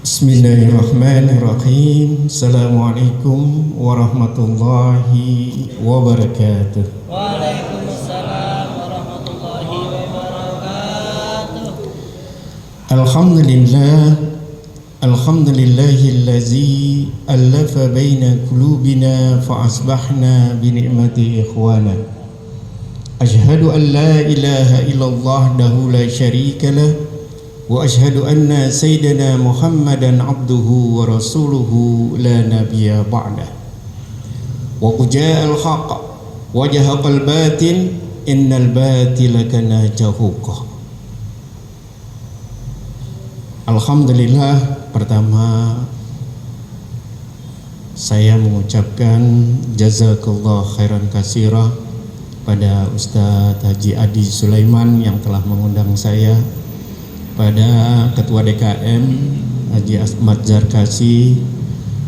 Bismillahirrahmanirrahim. Assalamualaikum warahmatullahi wabarakatuh. Waalaikumsalam warahmatullahi wabarakatuh. Alhamdulillahillazi allafa baina qulubina fa asbahna bi ni'mati ikhwana. Ashhadu an la ilaha illallah wahdahu la syarika lah wa ashhadu anna sayyidana Muhammadan abduhu wa rasuluhu la nabiyya ba'dah. Wa ja'al haqq wa jahaqal batil innal batila kana jahuqa. Alhamdulillah, pertama saya mengucapkan jazakallah khairan katsira pada Ustadz Haji Adi Sulaiman yang telah mengundang saya, pada Ketua DKM Haji Ahmad Zarkasi,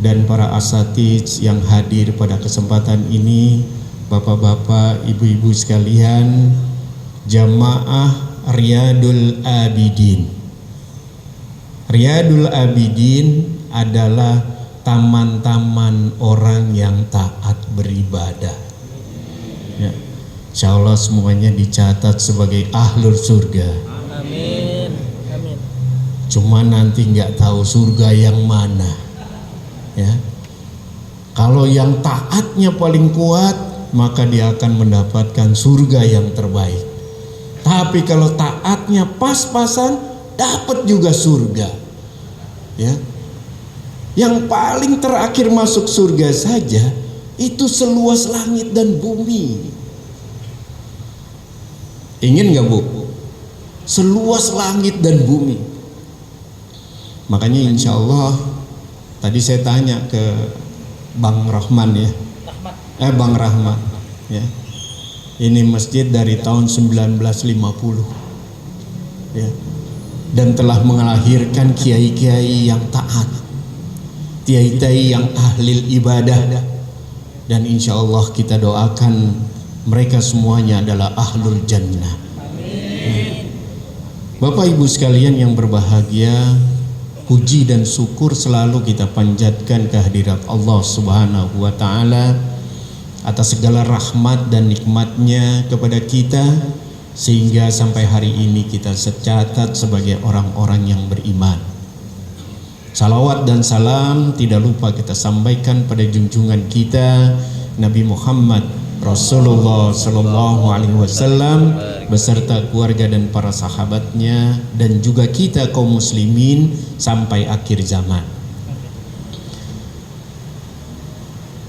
dan para asatidz yang hadir pada kesempatan ini, bapak-bapak, ibu-ibu sekalian, jamaah Riyadul Abidin. Riyadul Abidin adalah taman-taman orang yang taat beribadah, ya. Insya Allah semuanya dicatat sebagai ahlul surga. Amin. Amin. Cuma nanti nggak tahu surga yang mana, ya. Kalau yang taatnya paling kuat, maka dia akan mendapatkan surga yang terbaik. Tapi kalau taatnya pas-pasan, dapat juga surga, ya. Yang paling terakhir masuk surga saja itu seluas langit dan bumi. Ingin nggak, Bu? Seluas langit dan bumi. Makanya insya Allah tadi saya tanya ke Bang Rahman, ya, Bang Rahmat, ya. Ini masjid dari tahun 1950, ya, dan telah melahirkan kiai-kiai yang taat, kiai-kiai yang ahli ibadah, dan insya Allah kita doakan mereka semuanya adalah ahlul jannah. Amin. Bapak Ibu sekalian yang berbahagia, puji dan syukur selalu kita panjatkan kehadirat Allah Subhanahu wa Ta'ala atas segala rahmat dan nikmatnya kepada kita, sehingga sampai hari ini kita tercatat sebagai orang-orang yang beriman. Salawat dan salam tidak lupa kita sampaikan pada junjungan kita Nabi Muhammad Rasulullah Sallallahu Alaihi Wasallam beserta keluarga dan para sahabatnya, dan juga kita kaum muslimin sampai akhir zaman.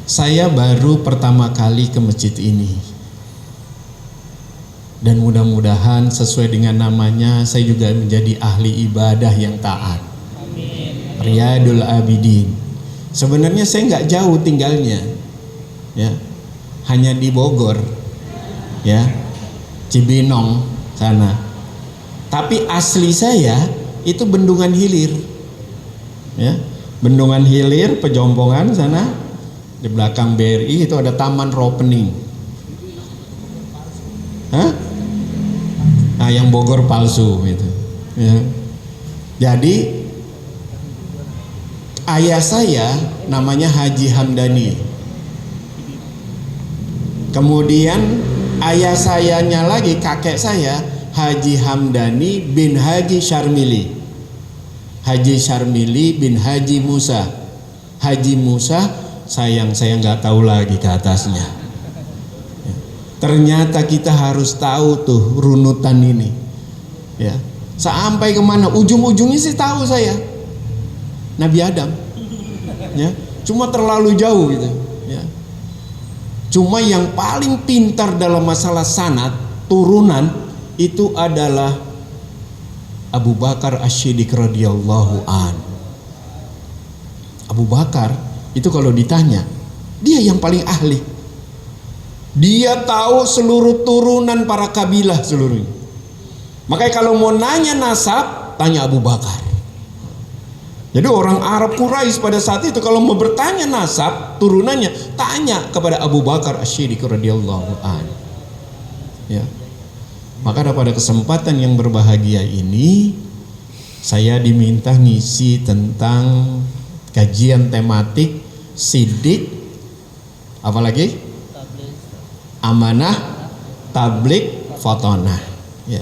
Saya baru pertama kali ke masjid ini, dan mudah-mudahan sesuai dengan namanya saya juga menjadi ahli ibadah yang taat. Amin. Riyadul Abidin. Sebenarnya saya nggak jauh tinggalnya, ya, hanya di Bogor, ya, Cibinong sana. Tapi asli saya itu Bendungan Hilir, ya, Bendungan Hilir, Pejompongan sana. Di belakang BRI itu ada Taman Ropening. Hah? Nah, yang Bogor palsu itu, ya. Jadi ayah saya namanya Haji Hamdani. Kemudian ayah sayanya lagi, kakek saya, Haji Hamdani bin Haji Syarmili. Haji Syarmili bin Haji Musa. Haji Musa, sayang saya nggak tahu lagi ke atasnya. Ternyata kita harus tahu tuh runutan ini, ya. Sampai kemana? Ujung-ujungnya sih tahu saya, Nabi Adam, ya. Cuma terlalu jauh gitu, ya. Cuma yang paling pintar dalam masalah sanad turunan itu adalah Abu Bakar Asy-Siddiq radhiyallahu an. Abu Bakar itu kalau ditanya, dia yang paling ahli. Dia tahu seluruh turunan para kabilah seluruhnya. Makanya kalau mau nanya nasab, tanya Abu Bakar. Jadi orang Arab Quraisy pada saat itu kalau mau bertanya nasab turunannya, tanya kepada Abu Bakar Asy-Siddiq radhiyallahu anhu. Ya. Maka pada kesempatan yang berbahagia ini saya diminta ngisi tentang kajian tematik sidik, apalagi amanah, tablik, fotonah. Ya.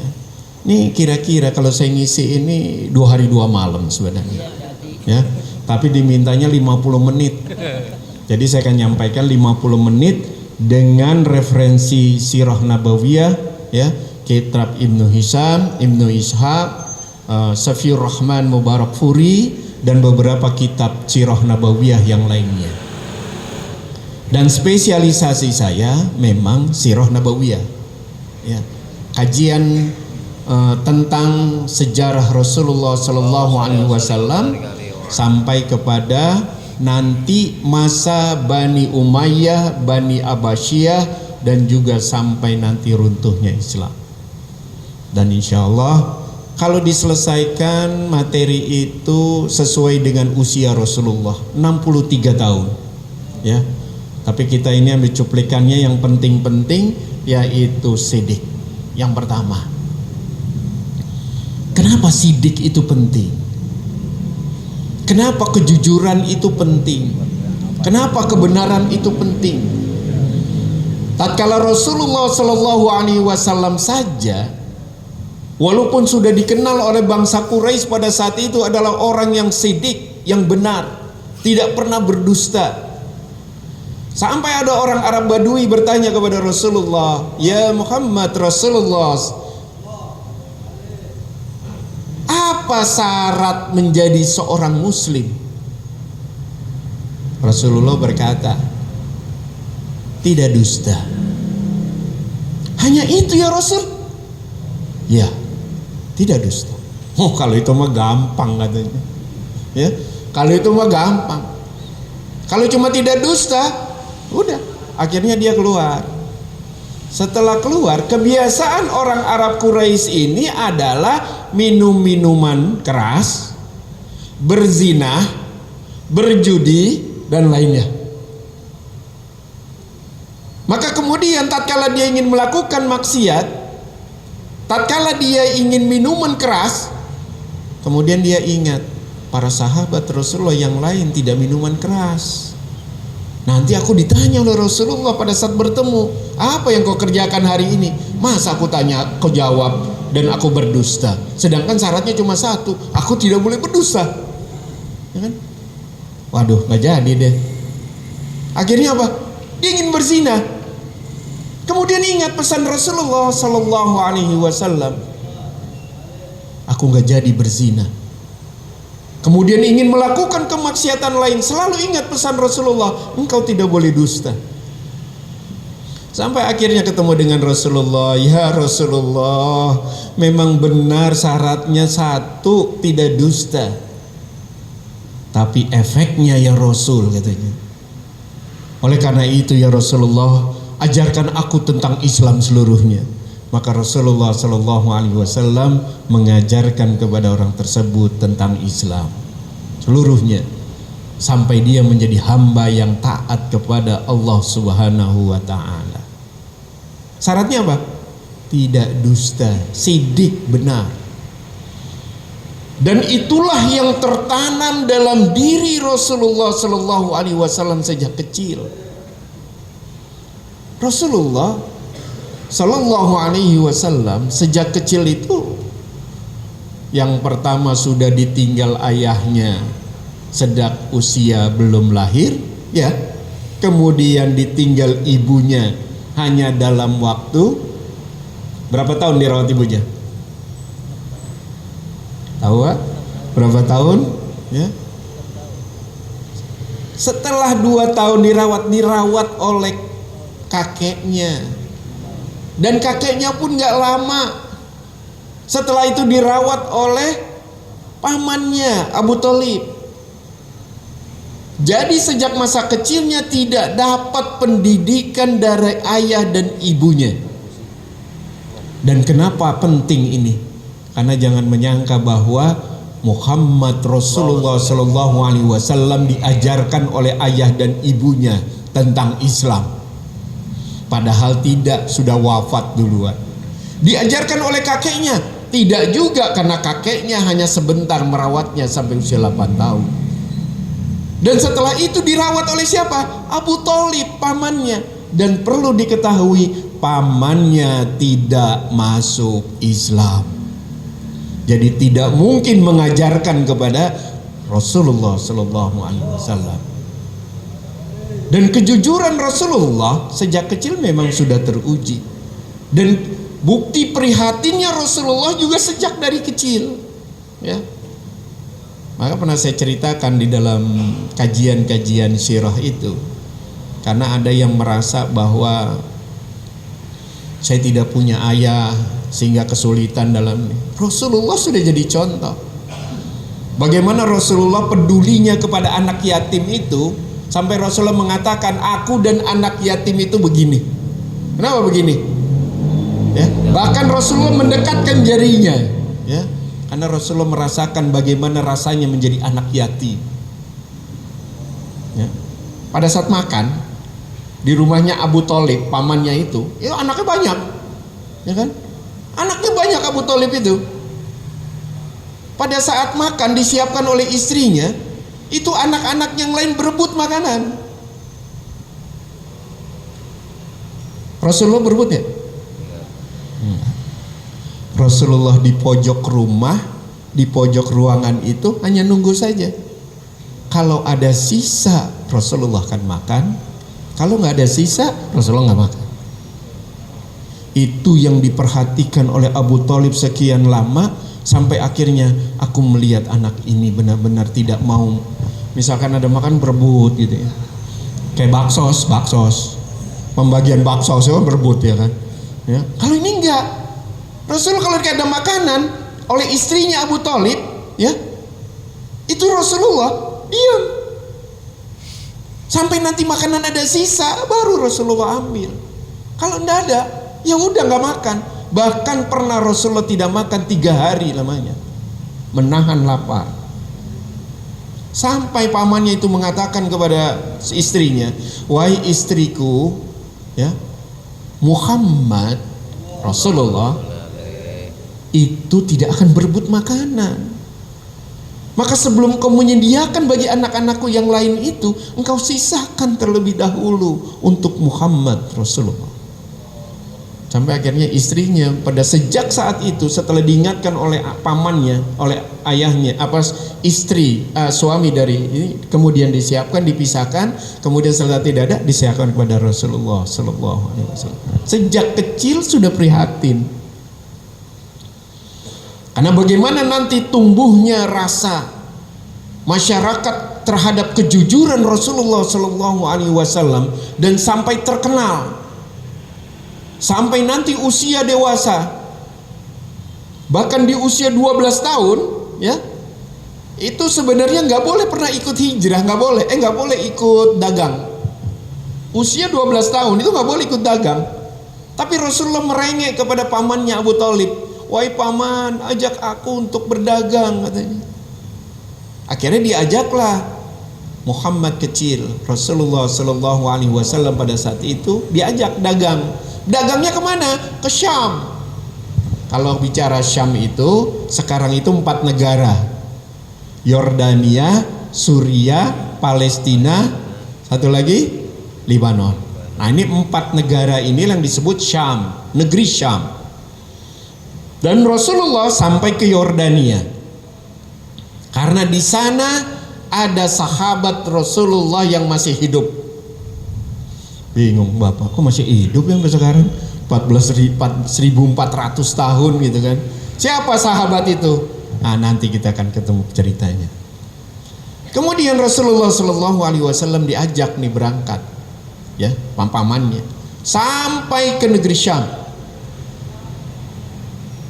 Ini kira-kira kalau saya ngisi ini 2 hari 2 malam sebenarnya. Ya, tapi dimintanya 50 menit. Jadi saya akan nyampaikan 50 menit dengan referensi Sirah Nabawiyah, ya, kitab Ibnu Hisham, Ibnu Ishaq, Safiur Rahman Mubarakfuri, dan beberapa kitab Sirah Nabawiyah yang lainnya. Dan spesialisasi saya memang Sirah Nabawiyah, ya, kajian tentang sejarah Rasulullah Sallallahu Alaihi Wasallam sampai kepada nanti masa Bani Umayyah, Bani Abbasiyah, dan juga sampai nanti runtuhnya Islam. Dan insya Allah kalau diselesaikan materi itu sesuai dengan usia Rasulullah 63 tahun, ya. Tapi kita ini ambil cuplikannya yang penting-penting, yaitu sidik. Yang pertama, kenapa sidik itu penting? Kenapa kejujuran itu penting? Kenapa kebenaran itu penting? Tatkala Rasulullah Shallallahu Alaihi Wasallam saja, walaupun sudah dikenal oleh bangsa Quraisy pada saat itu adalah orang yang sidik, yang benar, tidak pernah berdusta. Sampai ada orang Arab Badui bertanya kepada Rasulullah, "Ya Muhammad, Rasulullah, apa syarat menjadi seorang muslim?" Rasulullah berkata, "Tidak dusta." Hanya itu ya Rasul? Ya, tidak dusta. Oh, kalau itu mah gampang katanya. Ya, kalau itu mah gampang. Kalau cuma tidak dusta, udah, akhirnya dia keluar. Setelah keluar, kebiasaan orang Arab Quraisy ini adalah minum minuman keras, berzina, berjudi, dan lainnya. Maka kemudian tatkala dia ingin melakukan maksiat, tatkala dia ingin minuman keras, kemudian dia ingat para sahabat Rasulullah yang lain tidak minuman keras. Nanti aku ditanya oleh Rasulullah pada saat bertemu, apa yang kau kerjakan hari ini? Masa aku tanya, kau jawab, dan aku berdusta. Sedangkan syaratnya cuma satu, aku tidak boleh berdusta. Ya kan? Waduh, nggak jadi deh. Akhirnya apa? Dia ingin berzina. Kemudian ingat pesan Rasulullah Sallallahu Alaihi Wasallam, aku nggak jadi berzina. Kemudian ingin melakukan kemaksiatan lain, selalu ingat pesan Rasulullah, engkau tidak boleh dusta. Sampai akhirnya ketemu dengan Rasulullah, "Ya Rasulullah, memang benar syaratnya satu, tidak dusta. Tapi efeknya ya Rasul," katanya. "Oleh karena itu ya Rasulullah, ajarkan aku tentang Islam seluruhnya." Maka Rasulullah Shallallahu Alaihi Wasallam mengajarkan kepada orang tersebut tentang Islam seluruhnya, sampai dia menjadi hamba yang taat kepada Allah Subhanahu Wa Taala. Syaratnya apa? Tidak dusta, sidik, benar. Dan itulah yang tertanam dalam diri Rasulullah Shallallahu Alaihi Wasallam sejak kecil. Rasulullah Sallallahu Alaihi Wasallam sejak kecil itu, yang pertama sudah ditinggal ayahnya sejak usia belum lahir, ya. Kemudian ditinggal ibunya hanya dalam waktu berapa tahun dirawat ibunya? Tahu gak? Berapa tahun? Ya. Setelah 2 tahun dirawat oleh kakeknya. Dan kakeknya pun gak lama. Setelah itu dirawat oleh pamannya Abu Thalib. Jadi sejak masa kecilnya tidak dapat pendidikan dari ayah dan ibunya. Dan kenapa penting ini? Karena jangan menyangka bahwa Muhammad Rasulullah Sallallahu Alaihi Wasallam diajarkan oleh ayah dan ibunya tentang Islam, padahal tidak, sudah wafat duluan. Diajarkan oleh kakeknya, tidak juga, karena kakeknya hanya sebentar merawatnya sampai usia 8 tahun. Dan setelah itu dirawat oleh siapa? Abu Thalib, pamannya. Dan perlu diketahui, pamannya tidak masuk Islam. Jadi tidak mungkin mengajarkan kepada Rasulullah Sallallahu Alaihi Wasallam. Dan kejujuran Rasulullah sejak kecil memang sudah teruji. Dan bukti prihatinnya Rasulullah juga sejak dari kecil, ya. Maka pernah saya ceritakan di dalam kajian-kajian sirah itu, karena ada yang merasa bahwa saya tidak punya ayah sehingga kesulitan dalam ini. Rasulullah sudah jadi contoh bagaimana Rasulullah pedulinya kepada anak yatim itu, sampai Rasulullah mengatakan, aku dan anak yatim itu begini. Kenapa begini? Ya, bahkan Rasulullah mendekatkan jarinya, ya, karena Rasulullah merasakan bagaimana rasanya menjadi anak yatim. Ya. Pada saat makan di rumahnya Abu Thalib, pamannya itu anaknya banyak, ya kan? Anaknya banyak Abu Thalib itu. Pada saat makan disiapkan oleh istrinya, itu anak-anak yang lain berebut makanan. Rasulullah berebut ya? Rasulullah di pojok rumah, di pojok ruangan itu hanya nunggu saja. Kalau ada sisa, Rasulullah akan makan. Kalau nggak ada sisa, Rasulullah nggak makan. Itu yang diperhatikan oleh Abu Thalib sekian lama, sampai akhirnya aku melihat anak ini benar-benar tidak mau. Misalkan ada makan berebut gitu ya, kayak baksos, pembagian baksos ya berebut ya kan. Ya. Kalau ini enggak. Rasulullah kalau ada makanan oleh istrinya Abu Thalib, ya, itu Rasulullah diam sampai nanti makanan ada sisa, baru Rasulullah ambil. Kalau enggak ada, ya udah nggak makan. Bahkan pernah Rasulullah tidak makan 3 hari lamanya, menahan lapar. Sampai pamannya itu mengatakan kepada istrinya, wahai istriku, ya, Muhammad Rasulullah itu tidak akan berebut makanan. Maka sebelum kau menyediakan bagi anak-anakku yang lain itu, engkau sisakan terlebih dahulu untuk Muhammad Rasulullah. Sampai akhirnya istrinya pada sejak saat itu, setelah diingatkan oleh pamannya, oleh ayahnya, suami dari ini, kemudian disiapkan, dipisahkan, kemudian setelah tidak ada, disiapkan kepada Rasulullah Sallallahu Alaihi Wasallam. Sejak kecil sudah prihatin. Karena bagaimana nanti tumbuhnya rasa masyarakat terhadap kejujuran Rasulullah Sallallahu Alaihi Wasallam dan sampai terkenal, sampai nanti usia dewasa, bahkan di usia 12 tahun, ya, itu sebenarnya nggak boleh pernah ikut hijrah, nggak boleh ikut dagang. Usia 12 tahun itu nggak boleh ikut dagang. Tapi Rasulullah merengek kepada pamannya Abu Thalib, wahai paman, ajak aku untuk berdagang, katanya. Akhirnya diajaklah Muhammad kecil, Rasulullah Sallallahu Alaihi Wasallam pada saat itu diajak dagang. Dagangnya kemana? Ke Syam. Kalau bicara Syam itu sekarang itu 4 negara: Yordania, Suriah, Palestina, satu lagi Lebanon. Nah, ini 4 negara ini yang disebut Syam, negeri Syam. Dan Rasulullah sampai ke Yordania karena di sana ada sahabat Rasulullah yang masih hidup. Bingung, Bapak, kok masih hidup yang sekarang 14.400 tahun gitu kan. Siapa sahabat itu? Nah, nanti kita akan ketemu ceritanya. Kemudian Rasulullah Sallallahu Alaihi Wasallam diajak nih berangkat, ya, pamannya, sampai ke negeri Syam.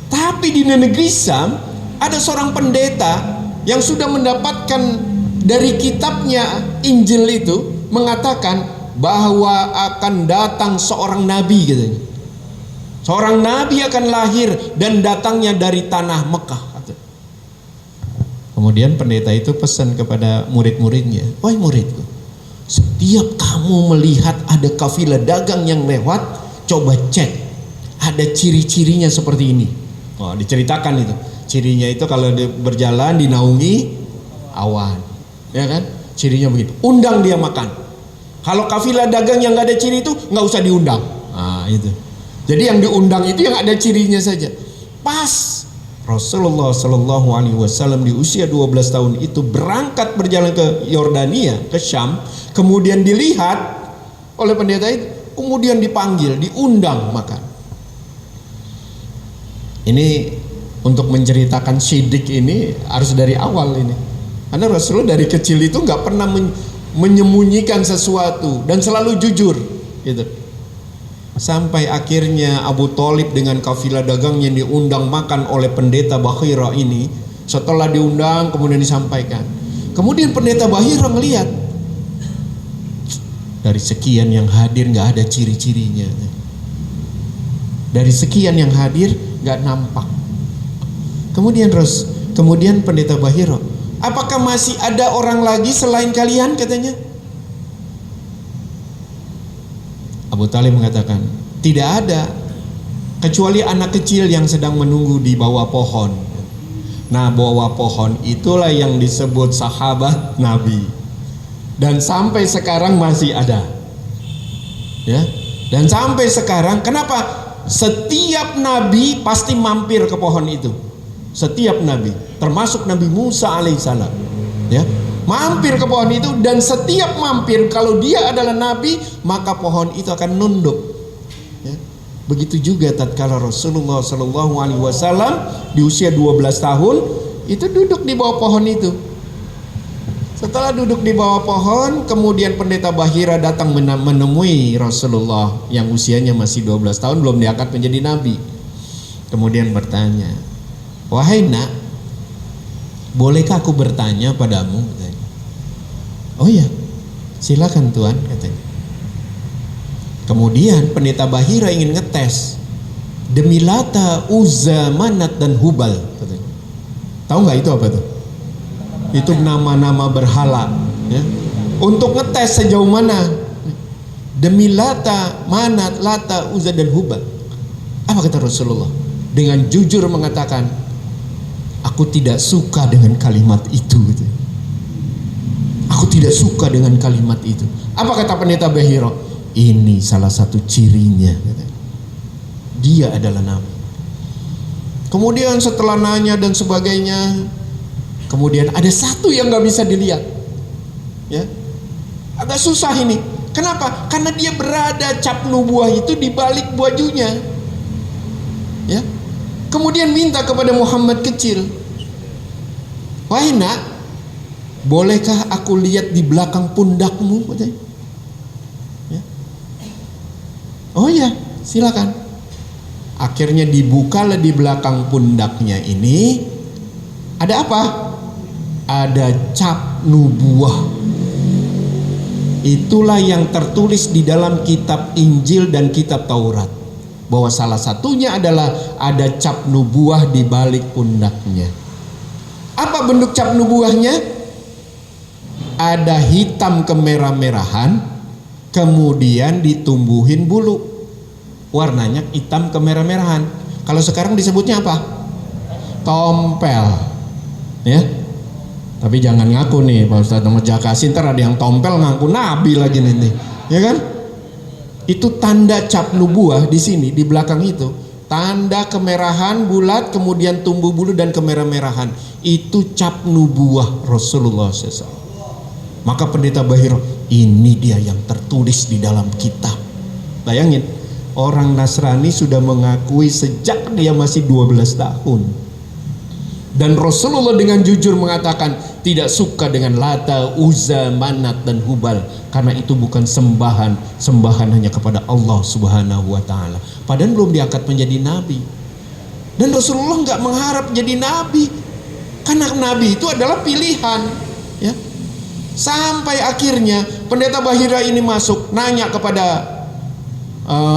Tapi di negeri Syam ada seorang pendeta yang sudah mendapatkan dari kitabnya Injil itu, mengatakan bahwa akan datang seorang nabi, katanya. Seorang nabi akan lahir dan datangnya dari tanah Mekah. Kemudian pendeta itu pesan kepada murid-muridnya, wahai muridku, setiap kamu melihat ada kafilah dagang yang lewat, coba cek, ada ciri-cirinya seperti ini. Oh, diceritakan itu. Cirinya itu kalau berjalan dinaungi awan, ya kan? Cirinya begitu. Undang dia makan. Kalau kafilah dagang yang nggak ada ciri itu nggak usah diundang. Nah, itu. Jadi yang diundang itu yang ada cirinya saja. Pas Rasulullah Shallallahu Alaihi Wasallam di usia 12 tahun itu berangkat berjalan ke Yordania, ke Syam, kemudian dilihat oleh pendeta itu, kemudian dipanggil, diundang makan. Ini untuk menceritakan syidik ini harus dari awal ini, karena Rasulullah dari kecil itu nggak pernah menyembunyikan sesuatu dan selalu jujur, gitu. Sampai akhirnya Abu Thalib dengan kafilah dagang yang diundang makan oleh pendeta Bahira ini, setelah diundang kemudian disampaikan. Kemudian pendeta Bahira melihat dari sekian yang hadir nggak ada ciri-cirinya. Dari sekian yang hadir nggak nampak. Kemudian pendeta Bahira, apakah masih ada orang lagi selain kalian, katanya? Abu Thalib mengatakan, tidak ada, kecuali anak kecil yang sedang menunggu di bawah pohon. Nah, bawah pohon itulah yang disebut sahabat Nabi, dan sampai sekarang masih ada, ya. Dan sampai sekarang, kenapa? Setiap Nabi pasti mampir ke pohon itu. Setiap Nabi, termasuk Nabi Musa alaihissalam, ya, mampir ke pohon itu, dan setiap mampir kalau dia adalah nabi maka pohon itu akan nunduk, ya. Begitu juga tatkala Rasulullah Shallallahu Alaihi Wasallam di usia 12 tahun itu duduk di bawah pohon itu. Setelah duduk di bawah pohon, kemudian pendeta Bahira datang menemui Rasulullah yang usianya masih 12 tahun, belum diangkat menjadi nabi. Kemudian bertanya, wahai nak, bolehkah aku bertanya padamu? Oh iya, silakan Tuhan, katanya. Kemudian pendeta Bahira ingin ngetes demi Lata, Uzza, Manat dan Hubal, katanya. Tahu nggak itu apa tuh? Itu nama-nama berhala, ya. Untuk ngetes sejauh mana demi Lata, Manat, Lata, Uzza dan Hubal. Apa kata Rasulullah? Dengan jujur mengatakan, aku tidak suka dengan kalimat itu, gitu. Aku tidak suka dengan kalimat itu. Apa kata pendeta Bahira? Ini salah satu cirinya, dia adalah nabi. Kemudian setelah nanya dan sebagainya, kemudian ada satu yang nggak bisa dilihat, ya, agak susah ini. Kenapa? Karena dia berada cap nubuah itu di balik bajunya, ya. Kemudian minta kepada Muhammad kecil, wahai nak, bolehkah aku lihat di belakang pundakmu? Ya. Oh ya, silakan. Akhirnya dibukalah di belakang pundaknya ini. Ada apa? Ada cap nubuah. Itulah yang tertulis di dalam kitab Injil dan kitab Taurat, bahwa salah satunya adalah ada cap nubuah di balik pundaknya. Apa bentuk cap nubuahnya? Ada hitam kemerah-merahan, kemudian ditumbuhin bulu, warnanya hitam kemerah-merahan. Kalau sekarang disebutnya apa? Tompel, ya. Tapi jangan ngaku nih Pak Ustadz Ahmad Jakasi, ntar ada yang tompel ngaku nabi lagi nih, ya kan? Itu tanda cap nubuah di sini, di belakang itu, tanda kemerahan bulat, kemudian tumbuh bulu dan kemerah-merahan. Itu cap nubuah Rasulullah SAW. Maka pendeta Bahira, ini dia yang tertulis di dalam kitab. Bayangin, orang Nasrani sudah mengakui sejak dia masih 12 tahun. Dan Rasulullah dengan jujur mengatakan tidak suka dengan Lata, Uzza, Manat dan Hubal, karena itu bukan sembahan hanya kepada Allah Subhanahu wa taala. Padahal belum diangkat menjadi nabi. Dan Rasulullah nggak mengharap jadi nabi, karena nabi itu adalah pilihan, ya. Sampai akhirnya pendeta Bahira ini masuk, nanya kepada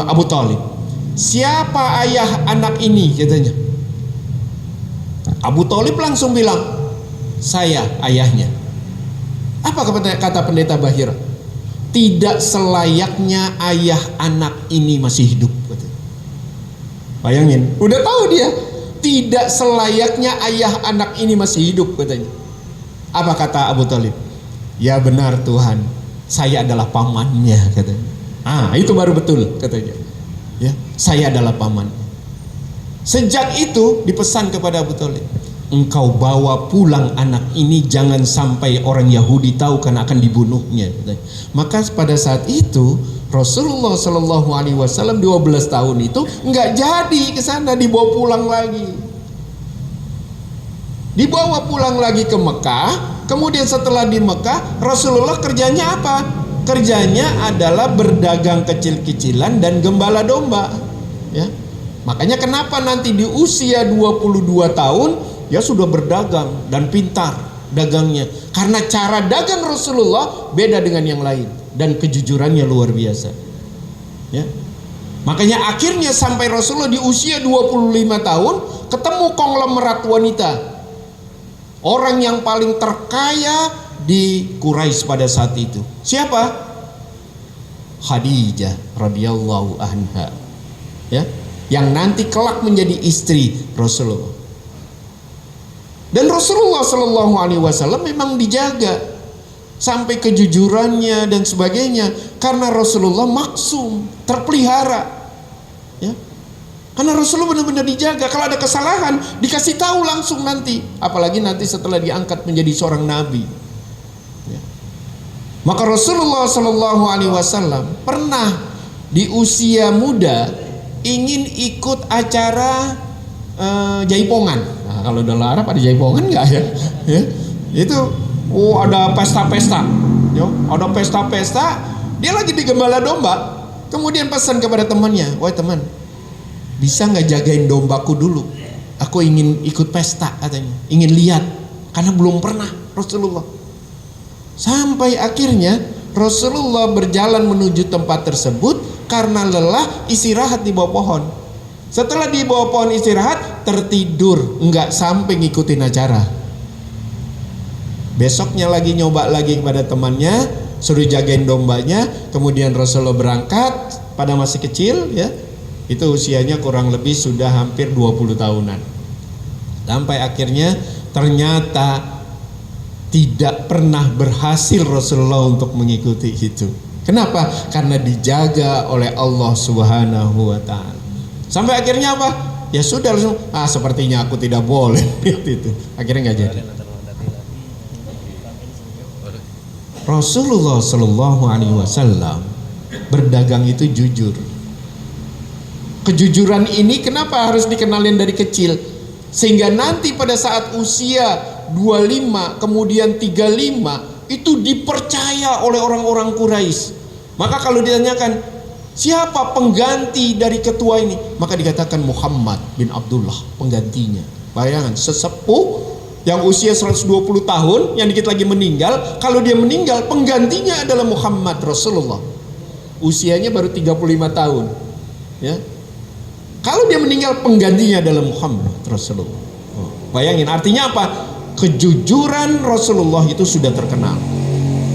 Abu Thalib, siapa ayah anak ini, katanya. Abu Thalib langsung bilang, saya ayahnya. Apa kata pendeta Bahira? Tidak selayaknya ayah anak ini masih hidup. Bayangin, udah tahu dia tidak selayaknya ayah anak ini masih hidup katanya. Apa kata Abu Thalib? Ya benar Tuhan, saya adalah pamannya katanya. Itu baru betul katanya. Ya, saya adalah paman. Sejak itu dipesan kepada Abu Thalib, engkau bawa pulang anak ini, jangan sampai orang Yahudi tahu karena akan dibunuhnya. Maka pada saat itu Rasulullah Shallallahu Alaihi Wasallam 12 tahun itu nggak jadi ke sana, dibawa pulang lagi. Dibawa pulang lagi ke Mekah. Kemudian setelah di Mekah, Rasulullah kerjanya apa? Kerjanya adalah berdagang kecil-kecilan dan gembala domba. Ya. Makanya kenapa nanti di usia 22 tahun ya sudah berdagang dan pintar dagangnya. Karena cara dagang Rasulullah beda dengan yang lain dan kejujurannya luar biasa. Ya. Makanya akhirnya sampai Rasulullah di usia 25 tahun ketemu konglomerat wanita. Orang yang paling terkaya di Quraisy pada saat itu. Siapa? Khadijah radhiyallahu anha. Ya, yang nanti kelak menjadi istri Rasulullah. Dan Rasulullah Shallallahu Alaihi Wasallam memang dijaga sampai kejujurannya dan sebagainya, karena Rasulullah maksum, terpelihara. Ya, karena Rasulullah benar-benar dijaga. Kalau ada kesalahan dikasih tahu langsung nanti, apalagi nanti setelah diangkat menjadi seorang nabi. Ya. Maka Rasulullah Shallallahu Alaihi Wasallam pernah di usia muda ingin ikut acara jaipongan. Nah, kalau dalam Arab ada jaipongan nggak ya? Ya? Itu ada pesta-pesta, ya? Ada pesta-pesta. Dia lagi di gembala domba. Kemudian pesan kepada temannya, wah teman, bisa nggak jagain dombaku dulu? Aku ingin ikut pesta katanya, ingin lihat, karena belum pernah Rasulullah. Sampai akhirnya Rasulullah berjalan menuju tempat tersebut karena lelah, istirahat di bawah pohon. Setelah di bawah pohon istirahat, tertidur, nggak sampai ngikutin acara. Besoknya lagi nyoba lagi kepada temannya, suruh jagain dombanya. Kemudian Rasulullah berangkat pada masih kecil, ya. Itu usianya kurang lebih sudah hampir 20 tahunan. Sampai akhirnya ternyata tidak pernah berhasil Rasulullah untuk mengikuti itu. Kenapa? Karena dijaga oleh Allah Subhanahu wa taala. Sampai akhirnya apa? Ya sudah langsung, sepertinya aku tidak boleh itu. Akhirnya nggak jadi. Rasulullah Shallallahu Alaihi Wasallam berdagang itu jujur. Kejujuran ini kenapa harus dikenalin dari kecil? Sehingga nanti pada saat usia 25 kemudian 35 itu dipercaya oleh orang-orang Quraisy. Maka kalau ditanyakan siapa pengganti dari ketua ini, maka dikatakan Muhammad bin Abdullah penggantinya. Bayangan sesepuh yang usia 120 tahun yang dikit lagi meninggal, kalau dia meninggal penggantinya adalah Muhammad Rasulullah. Usianya baru 35 tahun. Ya. Kalau dia meninggal penggantinya adalah Muhammad Rasulullah. Bayangin artinya apa? Kejujuran Rasulullah itu sudah terkenal.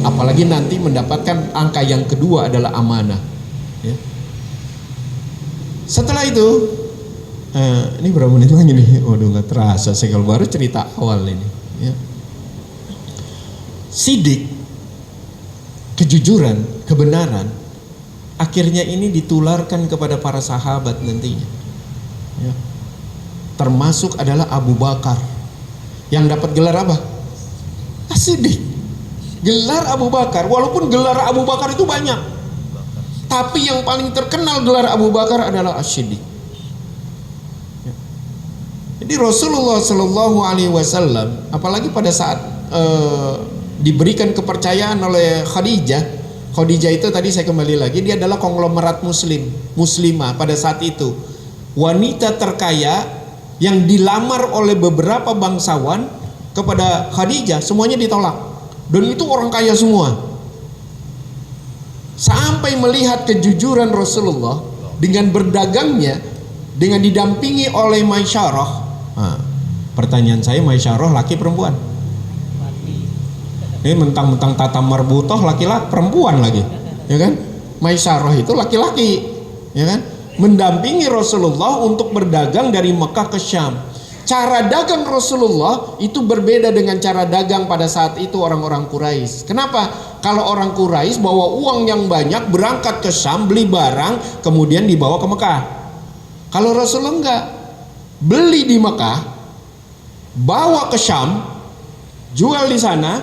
Apalagi nanti mendapatkan angka yang kedua adalah amanah. Ya. Setelah itu, ini berapa menit lagi nih? Waduh nggak terasa. Saya kalau baru cerita awal ini. Ya. Sidik, kejujuran, kebenaran, akhirnya ini ditularkan kepada para sahabat nantinya. Ya. Termasuk adalah Abu Bakar yang dapat gelar apa? As-Siddiq. Gelar Abu Bakar, walaupun gelar Abu Bakar itu banyak, tapi yang paling terkenal gelar Abu Bakar adalah As-Siddiq. Ya. Jadi Rasulullah Shallallahu Alaihi Wasallam, apalagi pada saat diberikan kepercayaan oleh Khadijah. Khadijah itu tadi saya kembali lagi, dia adalah konglomerat muslimah pada saat itu. Wanita terkaya yang dilamar oleh beberapa bangsawan kepada Khadijah, semuanya ditolak. Dan itu orang kaya semua. Sampai melihat kejujuran Rasulullah dengan berdagangnya, dengan didampingi oleh Maisyarah. Pertanyaan saya, Maisyarah laki perempuan? Ini mentang-mentang tata marbutoh laki-laki, perempuan lagi, ya kan? Maisyarah itu laki-laki, ya kan? Mendampingi Rasulullah untuk berdagang dari Mekah ke Syam. Cara dagang Rasulullah itu berbeda dengan cara dagang pada saat itu orang-orang Quraisy. Kenapa? Kalau orang Quraisy bawa uang yang banyak, berangkat ke Syam, beli barang, kemudian dibawa ke Mekah. Kalau Rasulullah enggak, beli di Mekah, bawa ke Syam, jual di sana,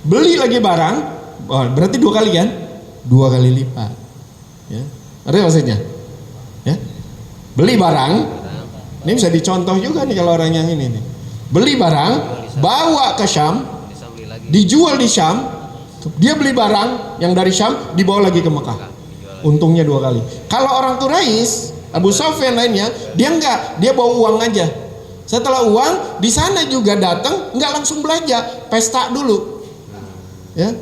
beli lagi barang, berarti 2 kali kan? 2 kali lipat. Ya. Ada maksudnya? Ya. Beli barang, ini bisa dicontoh juga nih kalau orang yang ini nih. Beli barang, bawa ke Syam, dijual di Syam, dia beli barang yang dari Syam, dibawa lagi ke Mekah. Untungnya 2 kali. Kalau orang Quraisy, Abu Sufyan lainnya, dia enggak, dia bawa uang aja. Setelah uang, di sana juga datang, enggak langsung belanja, pesta dulu. Ya.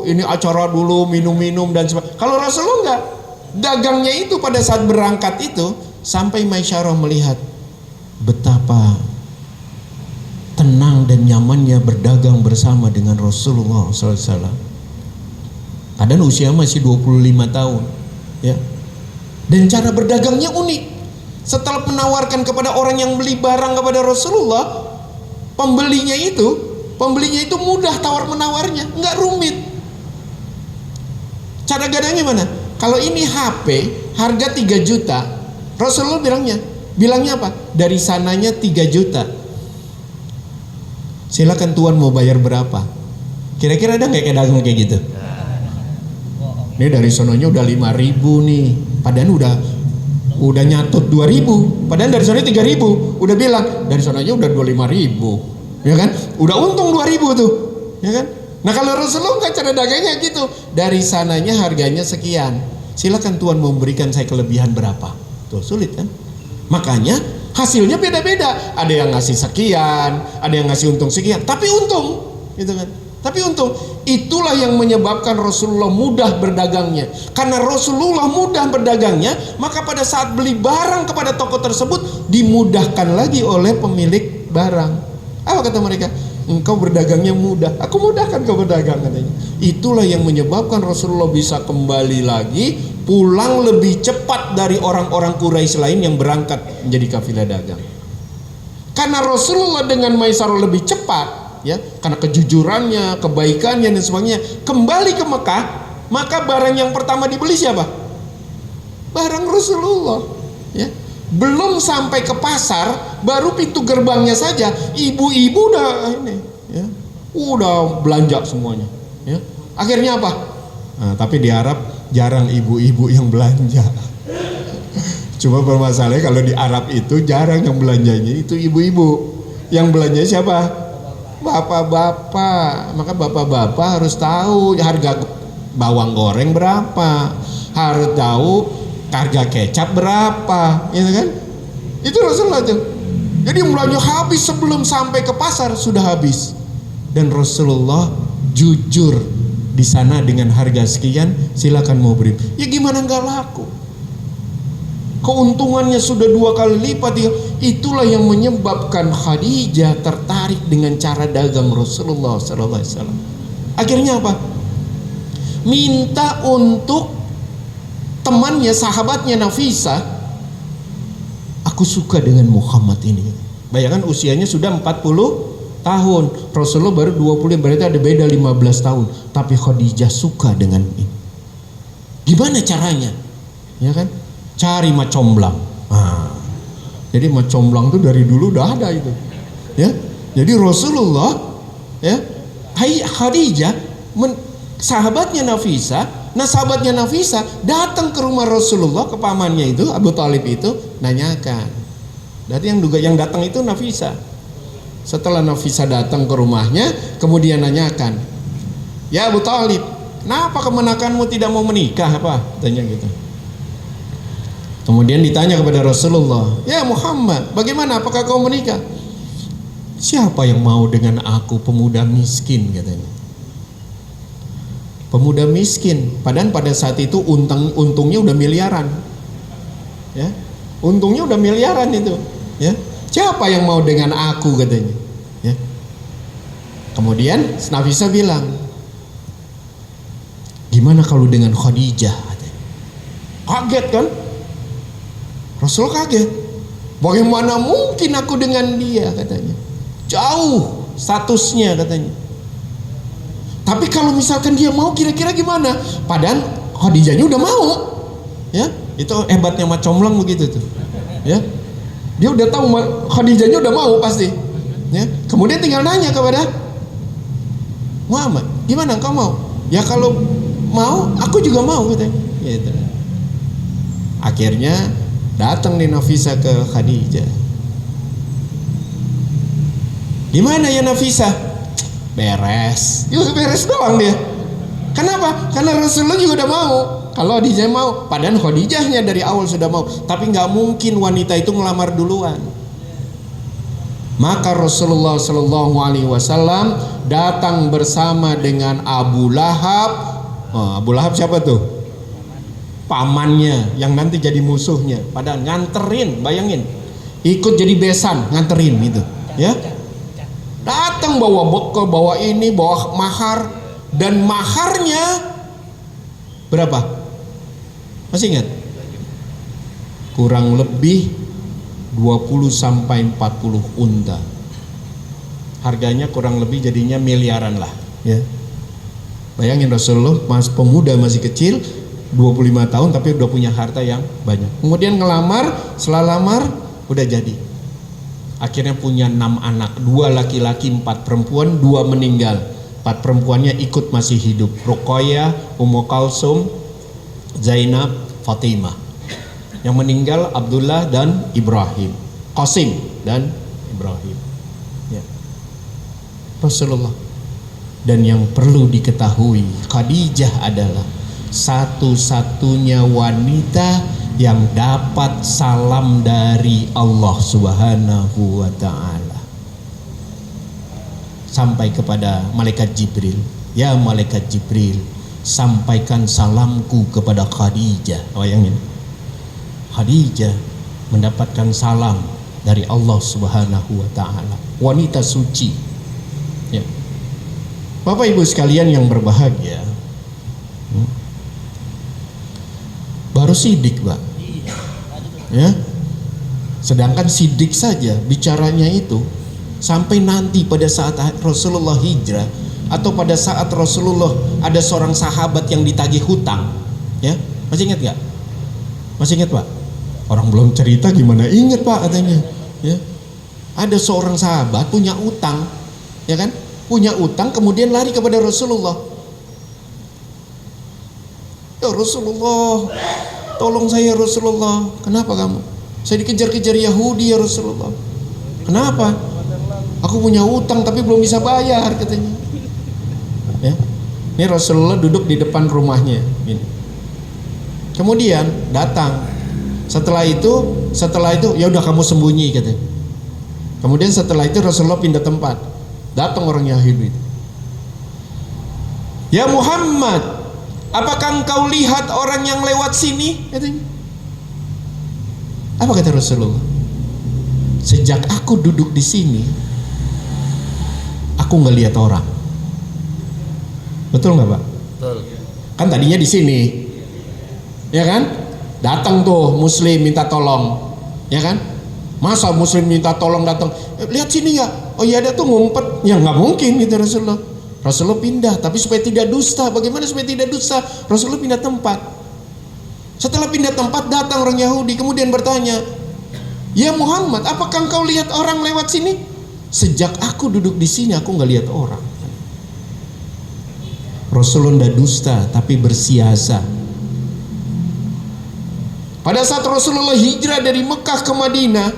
Ini acara dulu, minum-minum dan sebagainya. Kalau Rasulullah enggak, dagangnya itu pada saat berangkat itu sampai Maisyarah melihat betapa tenang dan nyamannya berdagang bersama dengan Rasulullah SAW. Padahal usia masih 25 tahun, ya. Dan cara berdagangnya unik. Setelah menawarkan kepada orang yang beli barang kepada Rasulullah, pembelinya itu mudah tawar menawarnya, nggak rumit. Cara gadangnya mana? Kalau ini HP harga 3 juta, Rasulullah bilangnya apa? Dari sananya 3 juta. Silakan tuan mau bayar berapa? Kira-kira ada nggak kayak dagang kayak gitu? Ini dari sononya udah 5.000 nih, padahal udah nyatut 2.000, padahal dari sononya 3.000, udah bilang dari sononya udah 25.000, ya kan? Udah untung 2.000 tuh, ya kan? Nah kalau Rasulullah nggak, cara dagangnya gitu, dari sananya harganya sekian, silakan tuan memberikan saya kelebihan berapa? Tuh sulit kan? Makanya hasilnya beda-beda, ada yang ngasih sekian, ada yang ngasih untung sekian, tapi untung, gitu kan? Tapi untung, itulah yang menyebabkan Rasulullah mudah berdagangnya. Karena Rasulullah mudah berdagangnya, maka pada saat beli barang kepada toko tersebut dimudahkan lagi oleh pemilik barang. Apa kata mereka? Engkau berdagangnya mudah, aku mudahkan kau berdagang, katanya. Itulah yang menyebabkan Rasulullah bisa kembali lagi, pulang lebih cepat dari orang-orang Quraisy lain yang berangkat menjadi kafilah dagang. Karena Rasulullah dengan Maisyarah lebih cepat, ya, karena kejujurannya, kebaikannya dan sebagainya, kembali ke Mekah, maka barang yang pertama dibeli siapa? Barang Rasulullah, ya. Belum sampai ke pasar, baru pintu gerbangnya saja ibu-ibu udah ini, ya, udah belanja semuanya, ya. Akhirnya apa? Nah, tapi di Arab jarang ibu-ibu yang belanja. Cuma permasalahannya kalau di Arab itu jarang yang belanjanya itu ibu-ibu. Yang belanjanya siapa? Bapak-bapak. Maka bapak-bapak harus tahu harga bawang goreng berapa, harus tahu harga kecap berapa, gitu kan? Itu Rasulullah tuh. Jadi belanja habis sebelum sampai ke pasar sudah habis. Dan Rasulullah jujur di sana dengan harga sekian, silakan mau beri. Ya gimana nggak laku? Keuntungannya sudah 2 kali lipat. Ya. Itulah yang menyebabkan Khadijah tertarik dengan cara dagang Rasulullah SAW. Akhirnya apa? Minta untuk temannya, sahabatnya Nafisah, aku suka dengan Muhammad ini. Bayangkan usianya sudah 40 tahun, Rasulullah baru 20, berarti ada beda 15 tahun. Tapi Khadijah suka dengan ini. Gimana caranya? Ya kan? Cari macomblang. Jadi macomblang itu dari dulu udah ada itu. Ya. Jadi Rasulullah, ya, Khadijah, sahabatnya Nafisah. Nah sahabatnya Nafisah datang ke rumah Rasulullah, ke pamannya itu Abu Thalib itu, nanyakan. Berarti yang datang itu Nafisah. Setelah Nafisah datang ke rumahnya, kemudian nanyakan, ya Abu Thalib, kenapa kemenakanmu tidak mau menikah, apa? Tanya gitu. Kemudian ditanya kepada Rasulullah, ya Muhammad, bagaimana, apakah kau menikah? Siapa yang mau dengan aku, pemuda miskin, katanya. Pemuda miskin, padahal pada saat itu untungnya udah miliaran, ya, untungnya udah miliaran itu, ya. Siapa yang mau dengan aku, katanya, ya. Kemudian Nafisah bilang, gimana kalau dengan Khadijah? Kaget kan? Rasul kaget. Bagaimana mungkin aku dengan dia, katanya. Jauh statusnya, katanya. Tapi kalau misalkan dia mau, kira-kira gimana? Padahal Khadijahnya udah mau. Ya, itu hebatnya Mat Comblang begitu tuh. Ya. Dia udah tahu Khadijahnya udah mau pasti. Ya. Kemudian tinggal nanya kepada Muhammad, gimana engkau mau? Ya kalau mau, aku juga mau, katanya. Gitu. Akhirnya datang nih Nafisah ke Khadijah. Gimana ya Nafisah? Beres. Ya beres doang dia. Kenapa? Karena Rasulullah juga udah mau. Kalau Khadijah mau, padahal Khadijahnya dari awal sudah mau. Tapi nggak mungkin wanita itu ngelamar duluan. Maka Rasulullah Shallallahu Alaihi Wasallam datang bersama dengan Abu Lahab. Oh, Abu Lahab siapa tuh? Pamannya yang nanti jadi musuhnya. Padahal nganterin, bayangin, ikut jadi besan, nganterin gitu, ya. Datang bawa bekal, bawa ini, bawa mahar, dan maharnya berapa? Masih ingat? Kurang lebih 20 sampai 40 unta. Harganya kurang lebih jadinya miliaran lah, ya. Bayangin Rasulullah pemuda masih kecil, 25 tahun tapi udah punya harta yang banyak. Kemudian ngelamar, setelah lamar udah jadi. Akhirnya punya 6 anak, 2 laki-laki, 4 perempuan, 2 meninggal. 4 perempuannya ikut masih hidup. Ruqayyah, Ummu Kalsum, Zainab, Fatimah. Yang meninggal Abdullah dan Ibrahim, Qasim dan Ibrahim. Ya. Rasulullah. Dan yang perlu diketahui, Khadijah adalah satu-satunya wanita yang dapat salam dari Allah Subhanahu wa Ta'ala sampai kepada malaikat Jibril. Ya malaikat Jibril, sampaikan salamku kepada Khadijah. Bayangin, Khadijah mendapatkan salam dari Allah Subhanahu wa Ta'ala, wanita suci. Ya. Bapak Ibu sekalian yang berbahagia, baru Siddiq, Pak. Ya. Sedangkan Siddiq saja bicaranya itu sampai nanti pada saat Rasulullah hijrah atau pada saat Rasulullah ada seorang sahabat yang ditagih hutang. Ya, masih ingat nggak? Masih ingat, Pak? Orang belum cerita gimana ingat, Pak, katanya. Ya. Ada seorang sahabat punya utang, ya kan? Punya utang kemudian lari kepada Rasulullah. Ya Rasulullah, tolong saya Rasulullah. Kenapa kamu? Saya dikejar-kejar Yahudi ya Rasulullah. Kenapa? Aku punya utang tapi belum bisa bayar, katanya. Ya. Ini Rasulullah duduk di depan rumahnya. Ini. Kemudian datang. Setelah itu ya udah kamu sembunyi, katanya. Kemudian setelah itu Rasulullah pindah tempat. Datang orang Yahudi. Ya Muhammad, apakah engkau lihat orang yang lewat sini? Katanya. Apa kata Rasulullah? Sejak aku duduk di sini, aku nggak lihat orang. Betul nggak, Pak? Betul. Kan tadinya di sini, ya kan? Datang tuh Muslim minta tolong, ya kan? Masa Muslim minta tolong datang? Lihat sini ya. Oh iya, ada tuh ngumpet. Ya nggak mungkin gitu Rasulullah. Rasulullah pindah, tapi supaya tidak dusta. Bagaimana supaya tidak dusta? Rasulullah pindah tempat. Setelah pindah tempat datang orang Yahudi kemudian bertanya, ya Muhammad, apakah engkau lihat orang lewat sini? Sejak aku duduk di sini aku nggak lihat orang. Rasulullah tidak dusta tapi bersiasa. Pada saat Rasulullah hijrah dari Mekah ke Madinah,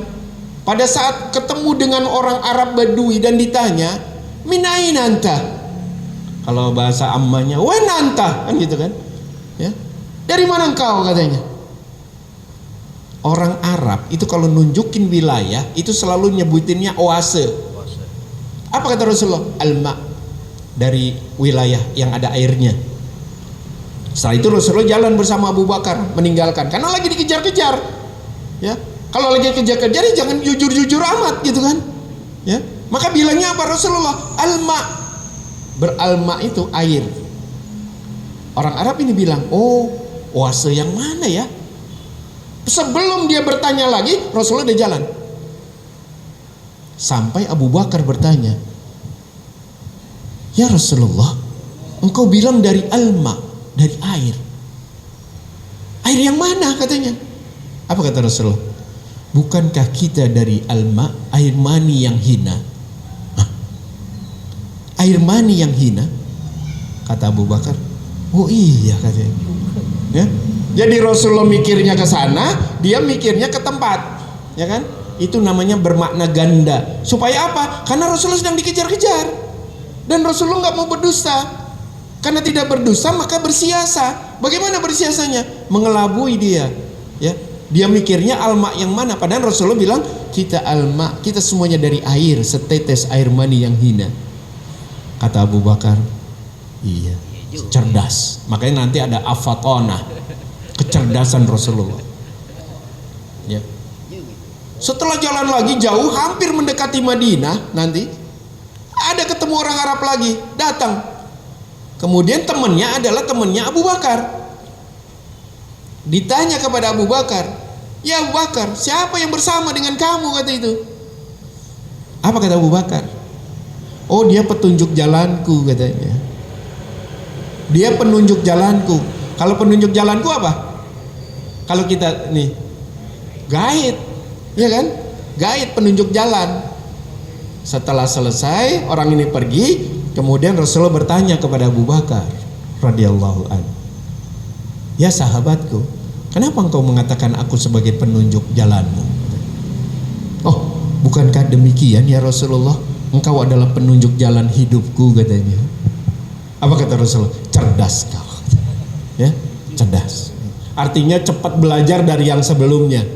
pada saat ketemu dengan orang Arab Badui dan ditanya, min aina anta? Kalau bahasa ammanya, wa anta, kan gitu kan? Ya. Dari mana engkau, katanya? Orang Arab itu kalau nunjukin wilayah itu selalu nyebutinnya oase. Apa kata Rasulullah? Al-ma, dari wilayah yang ada airnya. Setelah itu Rasulullah jalan bersama Abu Bakar, meninggalkan karena lagi dikejar-kejar. Ya, kalau lagi kejar-kejar jangan jujur-jujur amat gitu kan. Ya, maka bilangnya apa Rasulullah? Al-ma, Beralma itu air. Orang Arab ini bilang, oh, oase yang mana ya? Sebelum dia bertanya lagi, Rasulullah udah jalan. Sampai Abu Bakar bertanya, ya Rasulullah, engkau bilang dari alma, dari air. Air yang mana katanya? Apa kata Rasulullah? Bukankah kita dari alma, air mani yang hina? Hah? Air mani yang hina? Kata Abu Bakar, oh iya katanya. Ya? Jadi Rasulullah mikirnya ke sana, dia mikirnya ke tempat, ya kan? Itu namanya bermakna ganda. Supaya apa? Karena Rasulullah sedang dikejar-kejar, dan Rasulullah nggak mau berdusta. Karena tidak berdusta maka bersiasa. Bagaimana bersiasanya? Mengelabui dia. Ya, dia mikirnya alma yang mana? Padahal Rasulullah bilang kita alma, kita semuanya dari air, setetes air mani yang hina. Kata Abu Bakar, iya, cerdas. Makanya nanti ada afatona, kecerdasan Rasulullah. Ya. Setelah jalan lagi jauh, hampir mendekati Madinah, nanti ada ketemu orang Arab lagi, datang. Kemudian temannya adalah temannya Abu Bakar. Ditanya kepada Abu Bakar, ya Abu Bakar, siapa yang bersama dengan kamu? Kata itu. Apa kata Abu Bakar? Oh, dia petunjuk jalanku katanya. Dia penunjuk jalanku. Kalau penunjuk jalanku apa? Kalau kita nih guide, ya kan? Guide, penunjuk jalan. Setelah selesai orang ini pergi, kemudian Rasulullah bertanya kepada Abu Bakar radhiyallahu anhu, ya sahabatku, kenapa engkau mengatakan aku sebagai penunjuk jalanmu? Oh, bukankah demikian ya Rasulullah? Engkau adalah penunjuk jalan hidupku katanya. Apa kata Rasulullah? Cerdas kau. Ya, cerdas. Artinya cepat belajar dari yang sebelumnya.